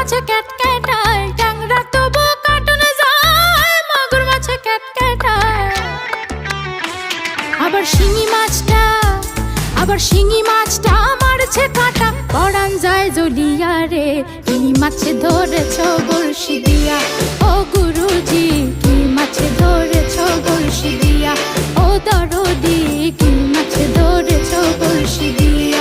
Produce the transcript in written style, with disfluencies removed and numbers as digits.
মাছে ক্যাটক্যাটায়, ট্যাংরা তবু কাটুনে যায়, মাগুর মাছে ক্যাটক্যাটায়। আবার শিঙি মাছটা মারছে কাঁটা, পরান যায় জ্বলিয়া রে। কি মাছে ধরেছ বড়শি দিয়া, ও গুরুজি কি মাছে ধরেছ বড়শি দিয়া, ও দরদি কি মাছে ধরেছ বড়শি দিয়া।